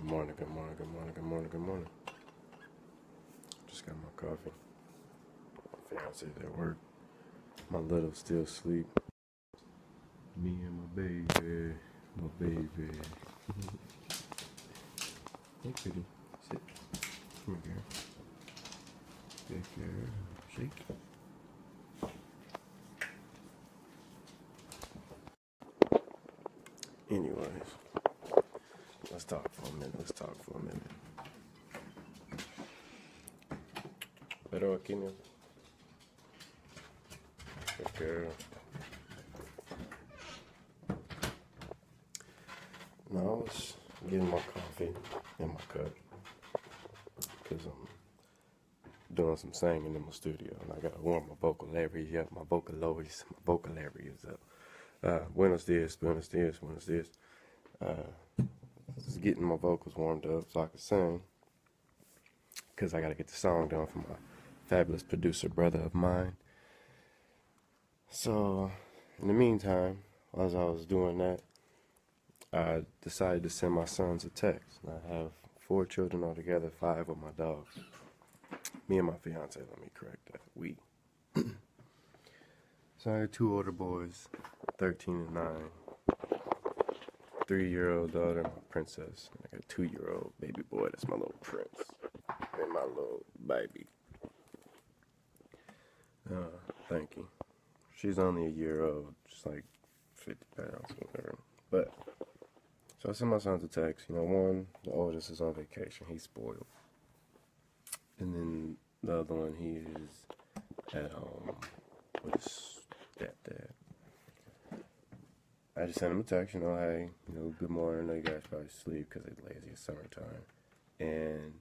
morning, good morning, good morning, good morning, good morning. Just got my coffee. My fiance's at work. My little still asleep. Me and my baby. My baby. Hey, kitty. Sit. Come here, girl. Take care. Shake. Anyways, let's talk for a minute. Pero aquí no. Take care. Now I was getting my coffee in my cup because I'm doing some singing in my studio and I gotta warm my vocabulary up. My vocabulary is up. Buenos dias. Just getting my vocals warmed up so I can sing because I gotta get the song done for my fabulous producer brother of mine. So in the meantime, as I was doing that, I decided to send my sons a text. I have 4 children altogether, 5 with my dogs. Me and my fiance, let me correct that. We. So I got 2 older boys, 13 and 9. 3-year-old daughter, my princess. And I got a 2-year-old baby boy, that's my little prince. And my little baby. Thank you. She's only a year old, just like 50 pounds, whatever. But, so I sent my sons a text. One, the oldest is on vacation. He's spoiled. And then the other one, he is at home with his stepdad. I just sent him a text, hey, good morning. I know you guys probably sleep because it's lazy. It's summertime. And,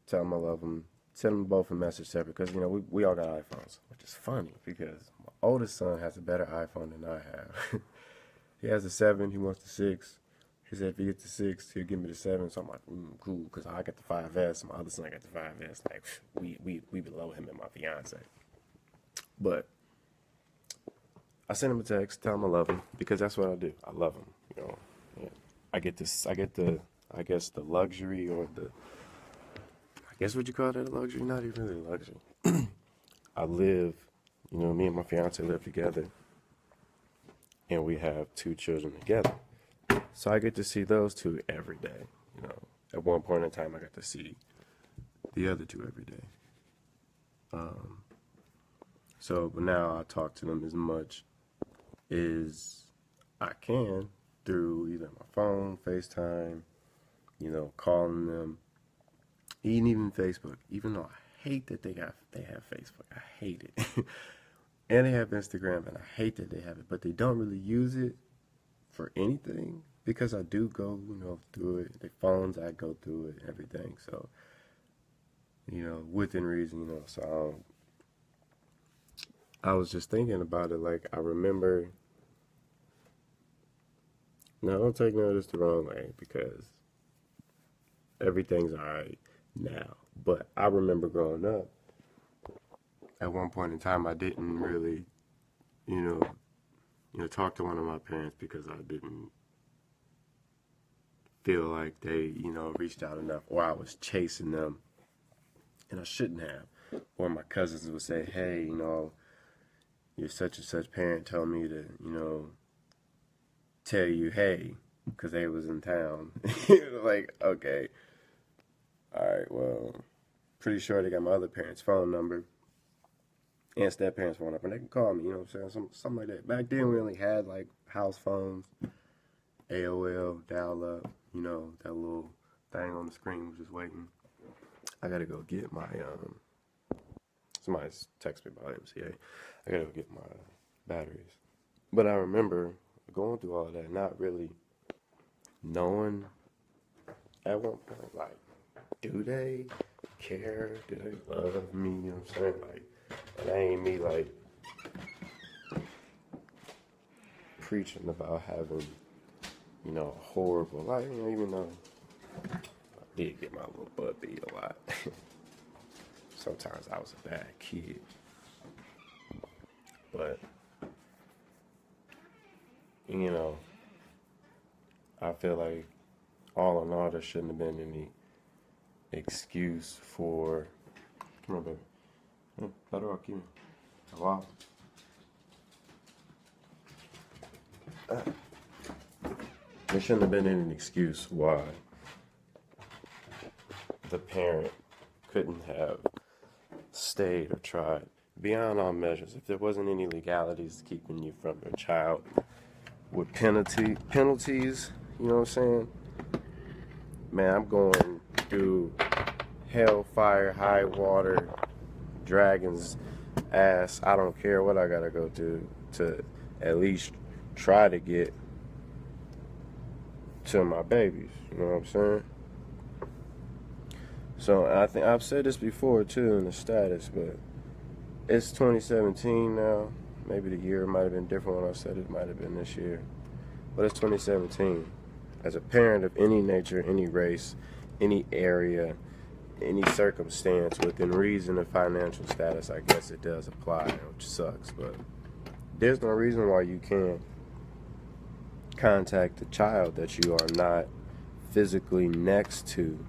tell them I love them. Send them both a message separate because, we all got iPhones, which is funny because my oldest son has a better iPhone than I have. He has a 7. He wants the 6. He said if he gets the 6, he'll give me the 7. So I'm like, cool, because I got the 5S. My other son got the 5S. Like, we below him and my fiance. But I sent him a text, tell him I love him, because that's what I do. I love him, Yeah. I get the luxury or I guess what you call that a luxury? Not even really a luxury. I live, me and my fiance live together, and we have 2 children together. So I get to see those 2 every day. At one point in time, I got to see the other 2 every day. But now I talk to them as much as I can through either my phone, FaceTime, calling them, even Facebook. Even though I hate that they have Facebook, I hate it, and they have Instagram, and I hate that they have it, but they don't really use it for anything because I do go, through it. Their phones, I go through it, everything. So, within reason, So I was just thinking about it. Like I remember. Now, don't take none of this the wrong way because everything's alright now. But I remember growing up, at one point in time, I didn't really, talk to one of my parents because I didn't feel like they, reached out enough, or I was chasing them, and I shouldn't have. Or my cousins would say, hey, your such and such parent told me to, tell you, hey, because they was in town. Like, okay. All right, well, pretty sure they got my other parents' phone number and step-parents' phone number, and they can call me, something like that. Back then, we only had, like, house phones, AOL, dial-up, that little thing on the screen was just waiting. I gotta go get my, somebody's texted me about MCA. I gotta go get my batteries. But I remember going through all that, not really knowing at one point, like, do they care? Do they love me? You know what I'm saying? Like, that ain't me, like, preaching about having, horrible life, even though I did get my little butt beat a lot. Sometimes I was a bad kid. But, I feel like all in all, there shouldn't have been any excuse for. Come on, baby. Better rock you. Wow. There shouldn't have been any excuse why the parent couldn't have stayed or tried beyond all measures. If there wasn't any legalities keeping you from your child with penalties, you know what I'm saying? Man, I'm going through hell, fire, high water, dragon's ass. I don't care what I gotta go through to at least try to get to my babies. You know what I'm saying? So I think I've said this before too in the status, but it's 2017 now. Maybe the year might have been different when I said it. Might have been this year, but it's 2017. As a parent of any nature, any race, any area, any circumstance within reason of financial status, I guess it does apply, which sucks. But there's no reason why you can't contact the child that you are not physically next to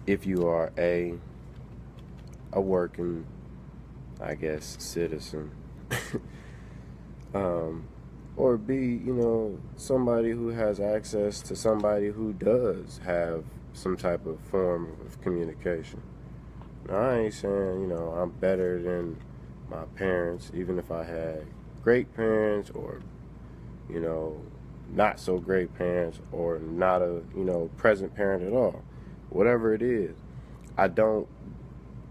if you are a working, I guess, citizen. Or B, you know, somebody who has access to somebody who does have some type of form of communication. Now, I ain't saying, you know, I'm better than my parents, even if I had great parents or, you know, not so great parents or not a, you know, present parent at all. Whatever it is, I don't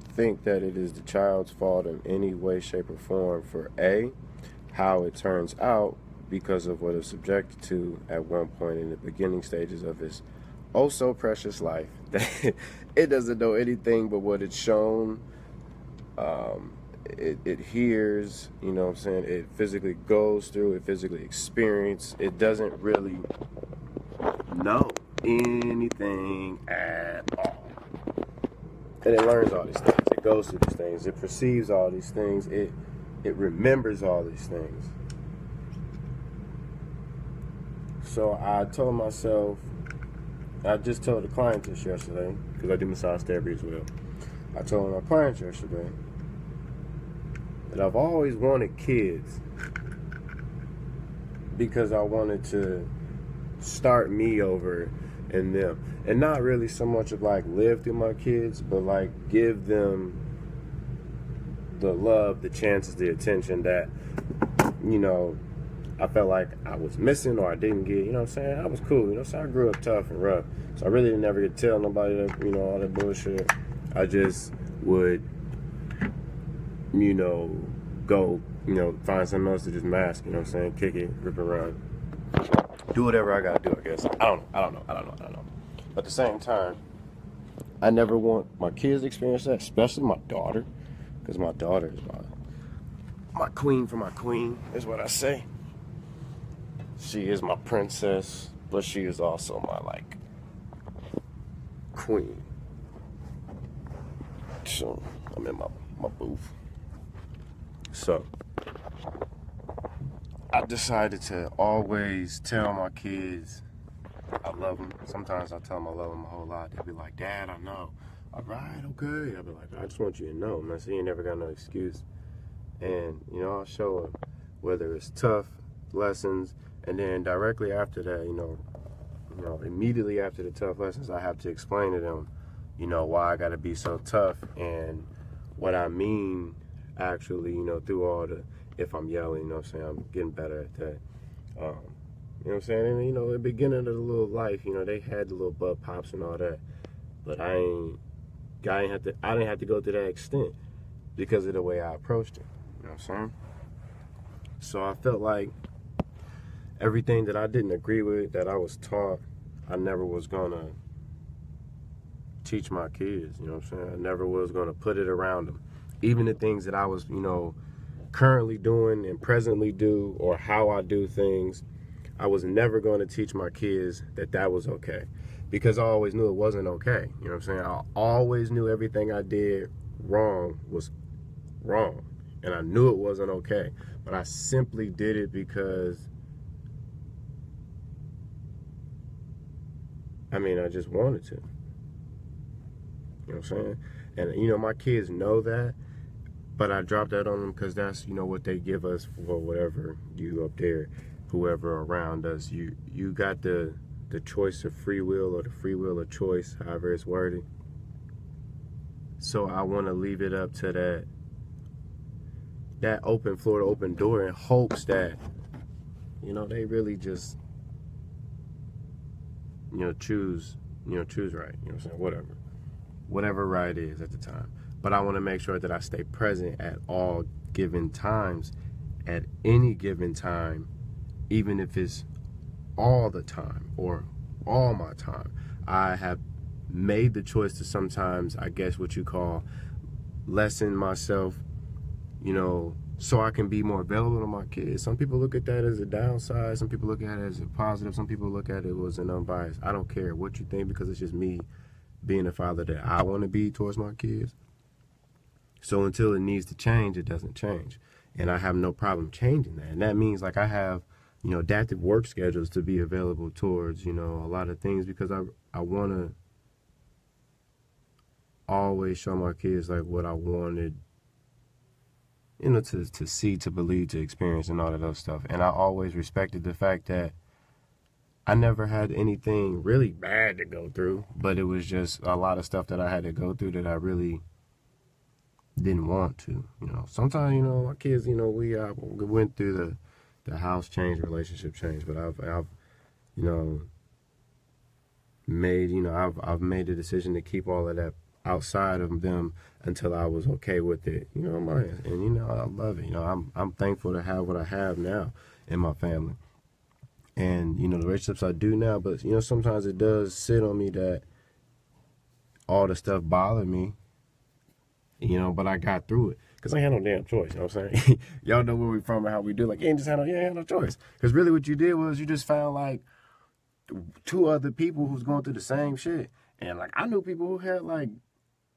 think that it is the child's fault in any way, shape, or form for A, how it turns out because of what it's subjected to at one point in the beginning stages of its oh so precious life. It doesn't know anything but what it's shown. It hears, you know what I'm saying? It physically goes through, it physically experiences. It doesn't really know anything at all. And it learns all these things. It goes through these things. It perceives all these things. It remembers all these things. So I told myself, I just told the client this yesterday, because I do massage therapy as well. I told my clients yesterday that I've always wanted kids because I wanted to start me over in them. And not really so much of like live through my kids, but like give them the love, the chances, the attention that, you know, I felt like I was missing or I didn't get. You know what I'm saying? I was cool, you know, so I grew up tough and rough. So I really didn't ever get to tell nobody that, you know, all that bullshit. I just would, you know, go, you know, find something else to just mask, you know what I'm saying? Kick it, rip it around. Do whatever I gotta do, I guess. I don't know. But at the same time, I never want my kids to experience that, especially my daughter, because my daughter is my queen for my queen, is what I say. She is my princess, but she is also my, like, queen. So, I'm in my booth. So, I decided to always tell my kids I love them. Sometimes I tell them I love them a whole lot. They'll be like, Dad, I know. All right, okay. I'll be like, I just want you to know, man. So you ain't never got no excuse. And, you know, I'll show them whether it's tough lessons, and then directly after that, you know, immediately after the tough lessons, I have to explain to them, you know, why I got to be so tough and what I mean actually, you know, through all the, if I'm yelling, you know what I'm saying, I'm getting better at that. You know what I'm saying? And, you know, at the beginning of the little life, you know, they had the little butt pops and all that. But I didn't have to go to that extent because of the way I approached it. You know what I'm saying? So I felt like everything that I didn't agree with, that I was taught, I never was going to teach my kids. You know what I'm saying? I never was going to put it around them. Even the things that I was, you know, currently doing and presently do, or how I do things, I was never going to teach my kids that that was okay, because I always knew it wasn't okay. You know what I'm saying? I always knew everything I did wrong was wrong, and I knew it wasn't okay, but I simply did it because I mean, I just wanted to. You know what I'm saying? And, you know, my kids know that, but I dropped that on them because that's, you know, what they give us for whatever you up there, whoever around us. You got the choice of free will or the free will of choice, however it's worded. So I want to leave it up to that open floor, open door in hopes that, you know, they really just, you know, choose right. You know what I'm saying? Whatever right is at the time. But I want to make sure that I stay present at all given times, at any given time, even if it's all the time or all my time. I have made the choice to sometimes, I guess what you call, lessen myself, you know, so I can be more available to my kids. Some people look at that as a downside. Some people look at it as a positive. Some people look at it as an unbiased. I don't care what you think because it's just me being the father that I want to be towards my kids. So until it needs to change, it doesn't change. And I have no problem changing that. And that means like I have, you know, adaptive work schedules to be available towards, you know, a lot of things because I want to always show my kids like what I wanted, you know, to see, to believe, to experience and all of those stuff. And I always respected the fact that I never had anything really bad to go through, but it was just a lot of stuff that I had to go through that I really didn't want to, you know. Sometimes, you know, my kids, you know, we went through the house change, relationship change, but I've you know, I've made the decision to keep all of that outside of them until I was okay with it, you know. And you know, I love it. You know, I'm thankful to have what I have now in my family, and you know, the relationships I do now. But you know, sometimes it does sit on me that all the stuff bothered me, you know, but I got through it because I had no damn choice. You know what I'm saying? Y'all know where we from and how we do. Like, you ain't had no choice. Because really, what you did was you just found like two other people who's going through the same shit, and like I knew people who had like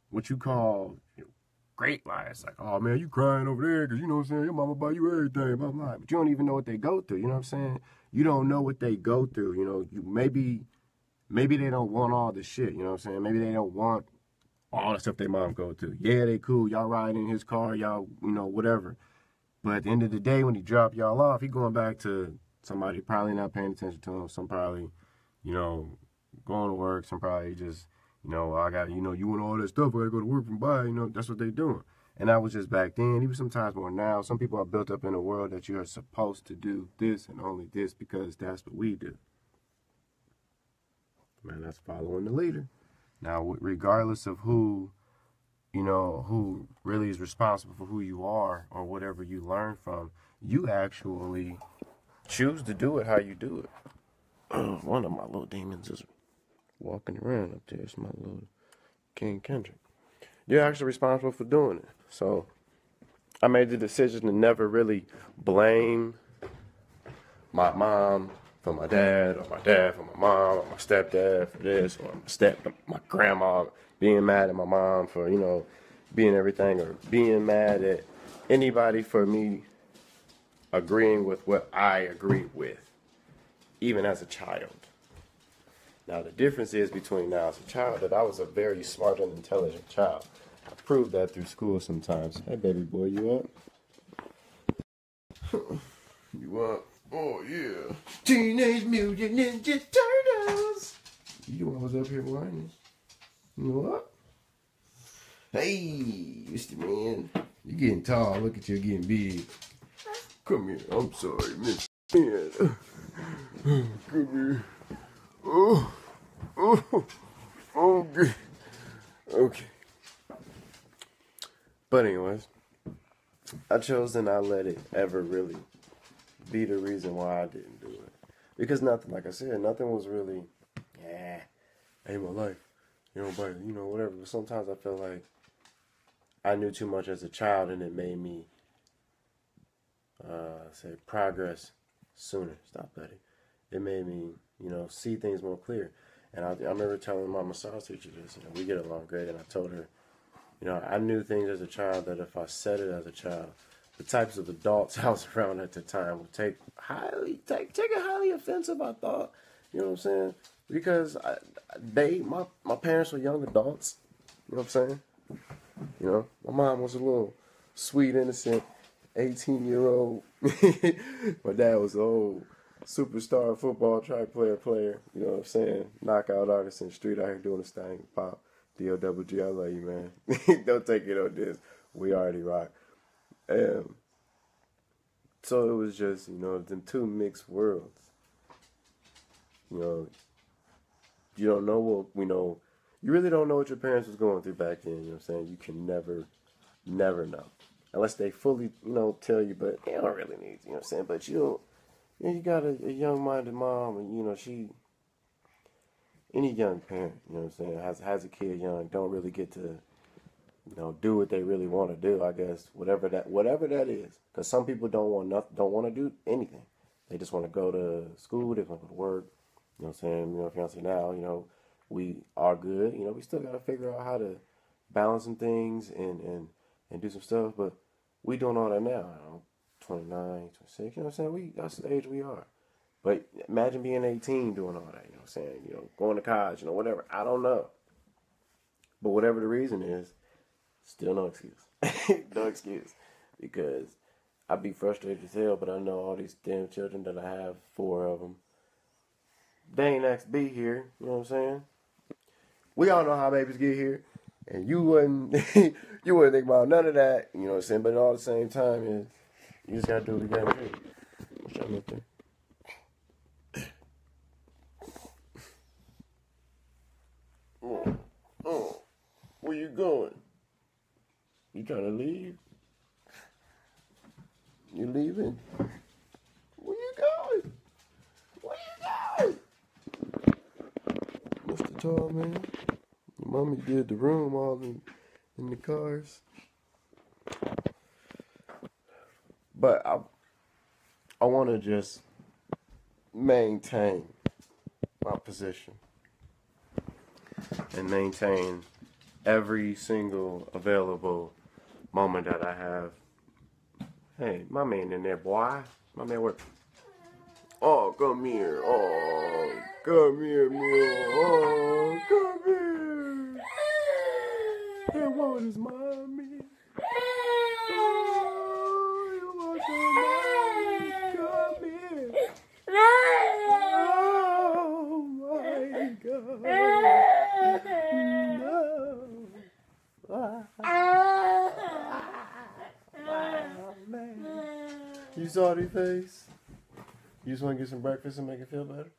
what you call, you know, great lives. Like, oh man, you crying over there because you know what I'm saying, your mama buy you everything, blah blah. But you don't even know what they go through. You know what I'm saying? You don't know what they go through. You know, maybe they don't want all the shit. You know what I'm saying? Maybe they don't want all the stuff their mom go through. Yeah, they cool. Y'all riding in his car, y'all, you know, whatever. But at the end of the day, when he drop y'all off, he going back to somebody probably not paying attention to him. Some probably, you know, going to work. Some probably just, you know, I got, you know, you want all that stuff. I got to go to work and buy. You know, that's what they doing. And that was just back then. Even sometimes more now. Some people are built up in a world that you are supposed to do this and only this because that's what we do. Man, that's following the leader. Now, regardless of who, you know, who really is responsible for who you are or whatever you learn from, you actually choose to do it how you do it. One of my little demons is walking around up there. It's my little King Kendrick. You're actually responsible for doing it. So I made the decision to never really blame my mom for my dad, or my dad for my mom, or my stepdad for this, or my grandma being mad at my mom for, you know, being everything, or being mad at anybody for me agreeing with what I agree with, even as a child. Now, the difference is between now as a child that I was a very smart and intelligent child. I proved that through school sometimes. Hey, baby boy, you up? You up? Oh, yeah. Teenage Mutant Ninja Turtles! You was up here whining. You know what? Hey, Mr. Man. You're getting tall. Look at you getting big. Come here. I'm sorry, Mr. Man. Come here. Oh. Okay. Okay. But anyways, I chose to not let it ever really be the reason why I didn't do it. Because nothing, like I said, nothing was really, ain't my life. You know, but, you know, whatever. But sometimes I feel like I knew too much as a child and it made me, say, progress sooner. Stop that. It made me, you know, see things more clear. And I remember telling my massage teacher this, you know, we get along great, and I told her, you know, I knew things as a child that if I said it as a child, the types of adults I was around at the time would take it highly offensive, I thought. You know what I'm saying? because my parents were young adults. You know what I'm saying? You know, my mom was a little sweet, innocent 18-year-old. My dad was an old superstar football track player. You know what I'm saying? Knockout artist in the street out here doing his thing. Pop, D-O-double-G, I love you, man. Don't take it on this. We already rock. So it was just, you know, them two mixed worlds. You know, you don't know what, you know, you really don't know what your parents was going through back then, you know what I'm saying? You can never know. Unless they fully, you know, tell you, but they don't really need to, you know what I'm saying? But you know, you got a young-minded mom, and, you know, any young parent, you know what I'm saying, has a kid young, don't really get to, you know, do what they really want to do, I guess, whatever that is. Because some people don't want to do anything. They just want to go to school, they want to go to work, you know what I'm saying? You know, fiance now, you know, we are good, you know, we still got to figure out how to balance some things and do some stuff, but we doing all that now, you know, 29, 26, you know what I'm saying? That's the age we are. But imagine being 18 doing all that, you know what I'm saying? You know, going to college, you know, whatever. I don't know. But whatever the reason is, still no excuse. No excuse. Because I'd be frustrated as hell, but I know all these damn children that I have, 4 of them, they ain't asked to be here, you know what I'm saying? We all know how babies get here. And you wouldn't you wouldn't think about none of that, you know what I'm saying? But all at the same time is you just gotta do what you gotta do. What's up up there? Oh, where you going? You trying to leave? You leaving? Where you going? Where you going? Mr. Tall Man. Your mommy did the room all in the cars. But I want to just maintain my position and maintain every single available moment that I have. Hey, my man in there, boy. My man work. Oh, come here. Oh, come here, Mule. Oh, come here. Hey, what is mommy? Oh, you want some mommy? Come here. Oh, my God. No. Oh, man. You saw the face? You just want to get some breakfast and make it feel better?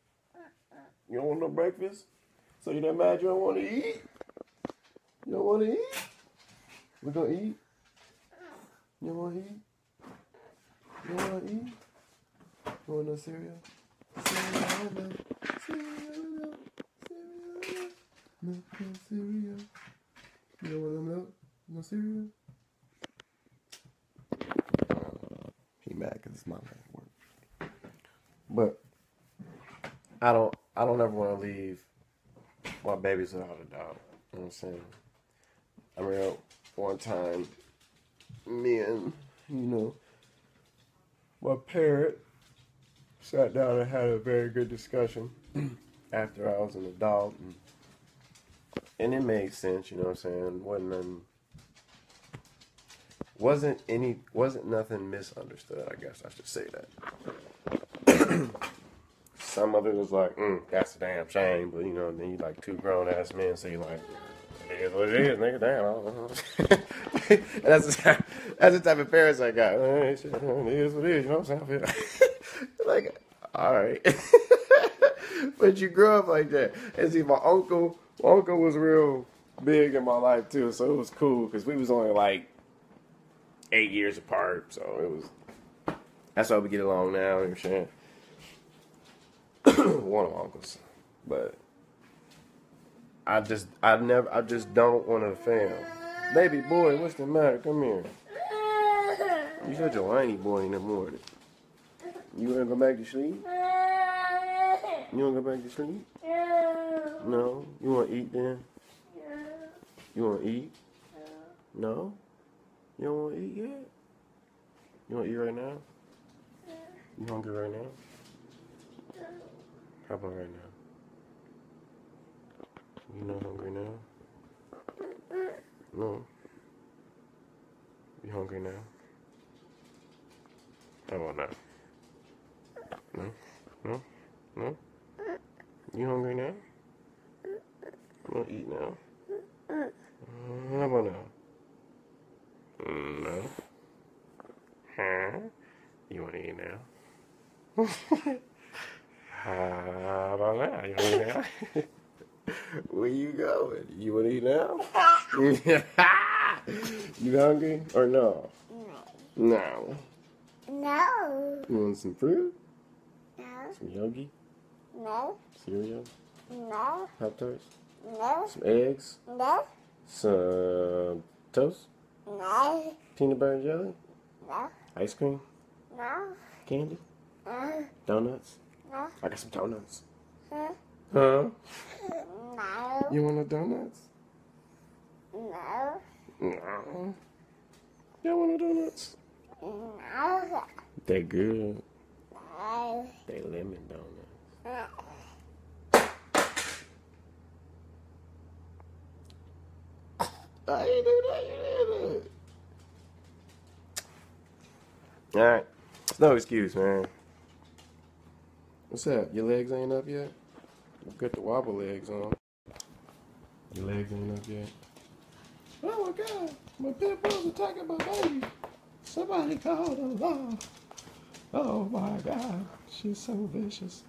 You don't want no breakfast? So you that mad you don't want to eat? You don't want to eat? We gonna eat? You don't want to eat? You don't want to eat? You want no cereal? Cereal, milk, cereal, milk, cereal, milk, and cereal. You don't want no milk? No cereal? He mad because it's my last word. But I don't ever want to leave my babies without a dog. You know what I'm saying? I remember one time, me and, you know, my parent sat down and had a very good discussion after I was an adult. And it made sense, you know what I'm saying? Wasn't nothing misunderstood, I guess I should say that. Some of it was like, that's a damn shame, but you know, then you like 2 grown ass men, so you like, it is what it is, nigga, damn, I don't know. And that's the type of parents I got. Hey, shit, it is what it is, you know what I'm saying? I feel like, alright. But you grew up like that. And see, my uncle was real big in my life too, so it was cool, because we was only like 8 years apart, so that's why we get along now, you know what I'm saying? One of my uncles, but I just don't want to fail. Baby boy, what's the matter? Come here. You such a whiny boy in the morning. You wanna go back to sleep? You wanna go back to sleep? No. You wanna eat then? You wanna eat? No. You don't wanna eat yet? You wanna eat right now? You hungry right now? How about right now? You not hungry now? No. You hungry now? How about now? No? No? No? You hungry now? You wanna eat now? How about now? No? Huh? You wanna eat now? How about now? You wanna eat now? Where you going? You wanna eat now? You hungry or no? No. No. You want some fruit? No. Some yogi? No. Cereal? No. Pop-Tarts? No. Some eggs? No. Some toast? No. Peanut butter and jelly? No. Ice cream? No. Candy? No. Donuts? No. I got some donuts. Huh? Huh? No. You want no donuts? No. No. You want no donuts? No. They good. No. They lemon donuts. I ain't do that. You did it. All right. It's no excuse, man. What's up? Your legs ain't up yet? You got the wobble legs on. Your legs ain't up yet? Oh my God! My pit bull's attacking my baby. Somebody call the law. Oh my God! She's so vicious.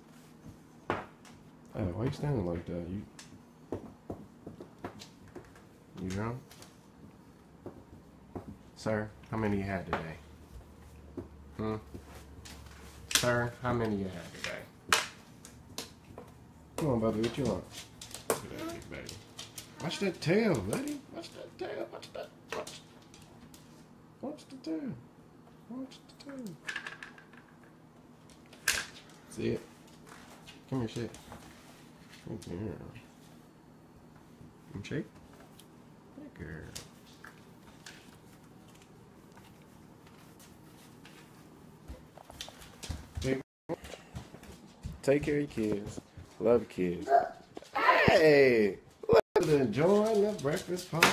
Hey, why you standing like that? You drunk? Sir, how many you had today? Sir, how many you had today? Come on, buddy, what you want? Look at that big baby. Watch that tail, buddy. Watch that tail. Watch that. Watch the tail. Watch the tail. See it? Come here, shake. Come here. Come shake. Good girl. Take care of your kids. Love your kids. Hey! Look at them enjoying the breakfast party.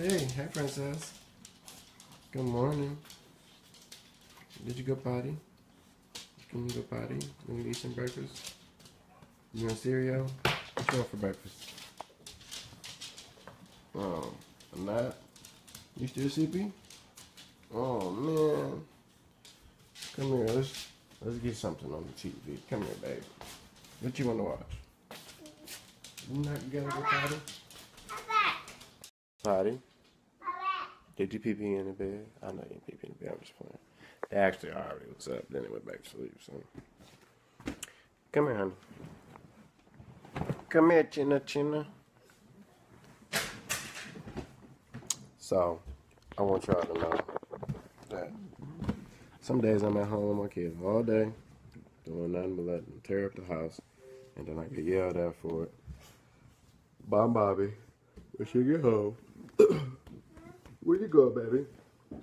Hey, princess. Good morning. Did you go potty? Can you go potty? You want to eat some breakfast? You want cereal? What you want for breakfast? Oh, a nap? You still sleepy? Oh, man. Come here. Let's get something on the TV. Come here, baby. What you want to watch? You not gonna go potty? Potty? Did you pee in the bed? I know you pee in the bed. I'm just playing. They actually already was up. Then they went back to sleep. So, come here, honey. Come here, Chinna. So, I want y'all to know that some days I'm at home with my kids all day, doing nothing but letting them tear up the house, and then I get yelled at for it by Bobby when she get home. Where you go, baby? I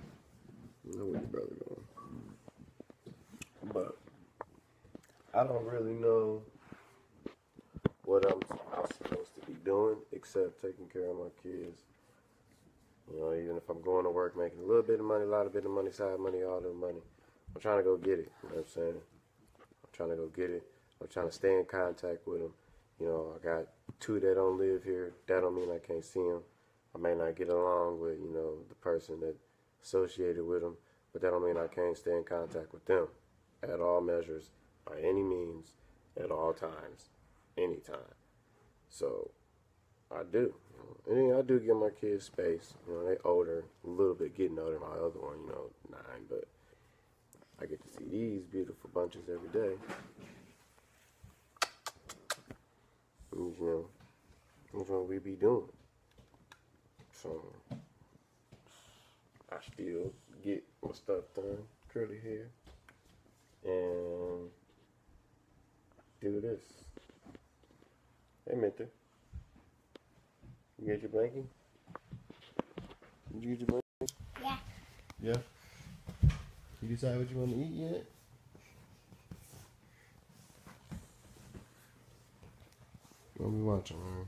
know where your brother going. But I don't really know what I'm supposed to be doing except taking care of my kids. You know, even if I'm going to work making a little bit of money, a lot of bit of money, side money, all the money, I'm trying to go get it. You know what I'm saying? I'm trying to go get it. I'm trying to stay in contact with them. You know, I got 2 that don't live here. That don't mean I can't see them. I may not get along with, you know, the person that associated with them, but that don't mean I can't stay in contact with them at all measures, by any means, at all times, anytime. So, I do. You know, and I do give my kids space. You know, they older, a little bit getting older. My other one, you know, 9, but I get to see these beautiful bunches every day. And, you know, that's what we be doing. So, I still get my stuff done, curly hair, and do this. Hey, Minter. You get your blankie? Did you get your blankie? Yeah. Yeah? You decide what you want to eat yet? What we watching, man?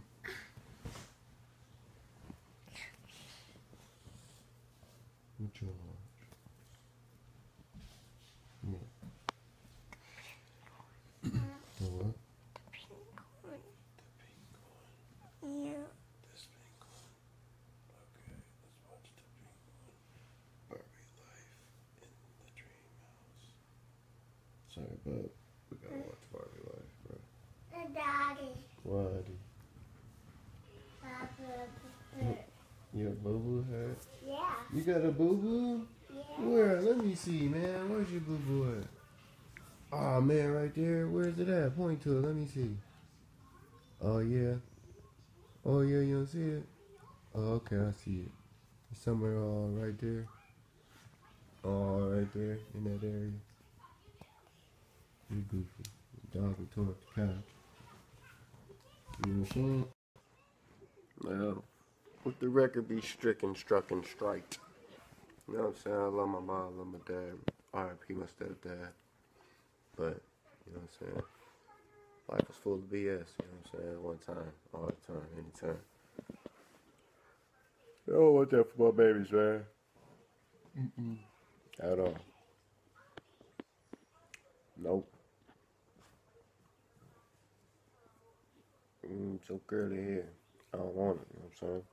sorry, bub. We gotta watch Barbie Life, bro. Daddy. What? Your boo-boo hurt? Yeah. You got a boo-boo? Yeah. Where? Let me see, man. Where's your boo-boo at? Oh, man, right there. Where's it at? Point to it. Let me see. Oh, yeah. Oh, yeah, you don't see it? Oh, okay, I see it. It's somewhere right there. Oh, right there in that area. You goofy. The dog will tore up the couch. You know what I'm saying? Well, with the record be stricken, struck, and striked. You know what I'm saying? I love my mom, I love my dad. R.I.P. my stepdad. But, you know what I'm saying? Life is full of BS, you know what I'm saying? One time, all the time, anytime. I don't want that for my babies, man. At all. Nope. So girly here. I don't want it, you know what I'm saying?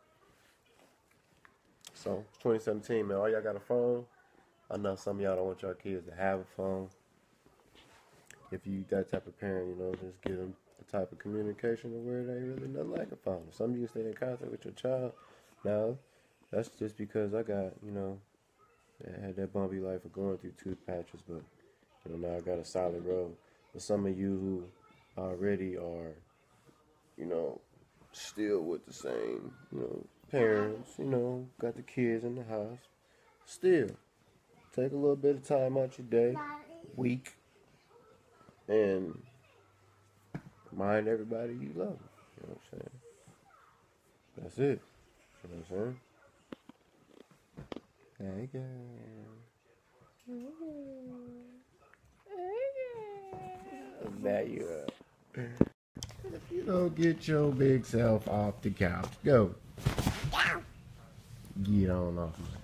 So, it's 2017, man. All y'all got a phone? I know some of y'all don't want your kids to have a phone. If you that type of parent, you know, just give them the type of communication to where they really nothing like a phone. Some of you stay in contact with your child. Now, that's just because I got, you know, I had that bumpy life of going through tooth patches, but, you know, now I got a solid road. But some of you who already are, you know, still with the same, you know, parents, you know, got the kids in the house, still, take a little bit of time out your day, week, and mind everybody you love. You know what I'm saying? That's it. You know what I'm saying? Hey, girl. Now you up. If you don't get your big self off the couch, go. Get on off my